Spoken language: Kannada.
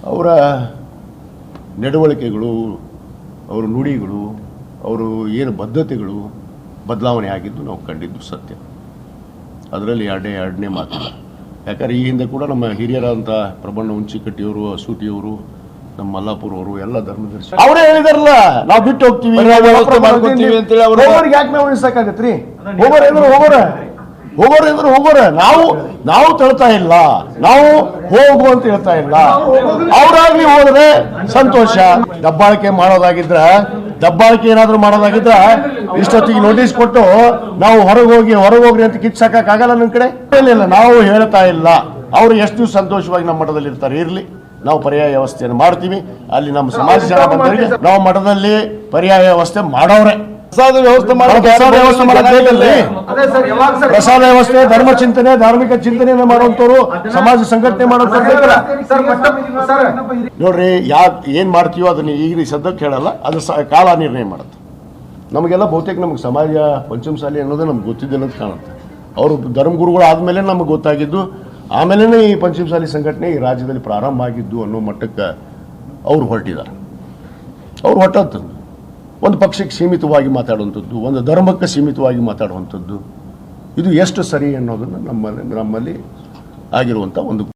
ಅವರ ನಡವಳಿಕೆಗಳು, ಅವರ ನುಡಿಗಳು, ಅವರು ಏನು ಬದ್ಧತೆಗಳು ಬದಲಾವಣೆ ಆಗಿದ್ದು ನಾವು ಕಂಡಿದ್ದು ಸತ್ಯ. ಅದರಲ್ಲಿ ಎರಡನೇ ಮಾತಿಲ್ಲ. ಯಾಕಂದರೆ ಈ ಹಿಂದೆ ಕೂಡ ನಮ್ಮ ಹಿರಿಯರಾದಂಥ ಪ್ರಬಣ್ಣ ಹುಂಚಿಕಟ್ಟಿಯವರು, ಅಸೂಟಿಯವರು, ನಮ್ಮ ಮಲ್ಲಾಪುರ ಅವರು ಎಲ್ಲ ಧರ್ಮದರ್ಶಿ ಅವರೇ ಹೇಳಿದಾರಲ್ಲ, ನಾವು ಬಿಟ್ಟು ಹೋಗ್ತೀವಿ ಅಂತೇಳಿ ಅವ್ರಿಗೆ ಯಾಕೆ ನಾವು ಉಳಿಸಕ್ಕಾಗತ್ರಿ? ಹೋಗೋರೆ ನಾವು ತಳ್ತಾ ಇಲ್ಲ, ನಾವು ಹೋಗು ಅಂತ ಹೇಳ್ತಾ ಇಲ್ಲ. ಅವರಾಗ್ಲಿ ಹೋದ್ರೆ ಸಂತೋಷ. ದಬ್ಬಾಳಿಕೆ ಏನಾದ್ರು ಮಾಡೋದಾಗಿದ್ರ ಇಷ್ಟೊತ್ತಿಗೆ ನೋಟಿಸ್ ಕೊಟ್ಟು ನಾವು ಹೊರಗೋಗ್ರಿ ಅಂತ ಕಿಚ್ಚಾಕಕ್ಕಾಗಲ್ಲ. ನನ್ನ ಕಡೆ ಇಲ್ಲ, ನಾವು ಹೇಳ್ತಾ ಇಲ್ಲ. ಅವರು ಎಷ್ಟು ಸಂತೋಷವಾಗಿ ನಮ್ಮ ಮಠದಲ್ಲಿ ಇರ್ತಾರೆ, ಇರ್ಲಿ, ನಾವು ಪರ್ಯಾಯ ವ್ಯವಸ್ಥೆಯನ್ನು ಮಾಡ್ತೀವಿ. ಅಲ್ಲಿ ನಮ್ಮ ಸಮಾಜ ಜನ ಬಂದವರಿಗೆ ನಾವು ಮಠದಲ್ಲಿ ಪರ್ಯಾಯ ವ್ಯವಸ್ಥೆ ಮಾಡೋರೆ. ಪ್ರಸಾದ ವ್ಯವಸ್ಥೆ, ಧರ್ಮ ಚಿಂತನೆ, ಧಾರ್ಮಿಕ ಚಿಂತನೆಯನ್ನು ಮಾಡುವಂತವ್ರು, ಸಮಾಜ ಸಂಘಟನೆ ಮಾಡುವಂತವ್ರು ನೋಡ್ರಿ. ಏನ್ ಮಾಡ್ತೀವೋ ಅದನ್ನ ಈಗ ಸದ್ಯಕ್ಕೆ ಹೇಳಲ್ಲ, ಅದು ಕಾಲ ನಿರ್ಣಯ ಮಾಡುತ್ತೆ. ನಮಗೆಲ್ಲ ಬಹುತೇಕ ನಮ್ಗೆ ಸಮಾಜ ಪಂಚಮಸಾಲಿ ಅನ್ನೋದೇ ನಮ್ಗೆ ಗೊತ್ತಿದ್ದಿಲ್ಲ ಅಂತ ಕಾಣುತ್ತೆ. ಅವರು ಧರ್ಮಗುರುಗಳು ಆದ್ಮೇಲೆ ನಮ್ಗೆ ಗೊತ್ತಾಗಿದ್ದು, ಆಮೇಲೆ ಈ ಪಂಚಮಸಾಲಿ ಸಂಘಟನೆ ಈ ರಾಜ್ಯದಲ್ಲಿ ಪ್ರಾರಂಭ ಆಗಿದ್ದು ಅನ್ನೋ ಮಟ್ಟಕ್ಕೆ ಅವ್ರು ಹೊರಟಿದ್ದಾರೆ. ಅವ್ರು ಹೊಟ್ಟಂಥದ್ದು ಒಂದು ಪಕ್ಷಕ್ಕೆ ಸೀಮಿತವಾಗಿ ಮಾತಾಡುವಂಥದ್ದು, ಒಂದು ಧರ್ಮಕ್ಕೆ ಸೀಮಿತವಾಗಿ ಮಾತಾಡುವಂಥದ್ದು, ಇದು ಎಷ್ಟು ಸರಿ ಅನ್ನೋದನ್ನು ನಮ್ಮಲ್ಲಿ ಆಗಿರುವಂಥ ಒಂದು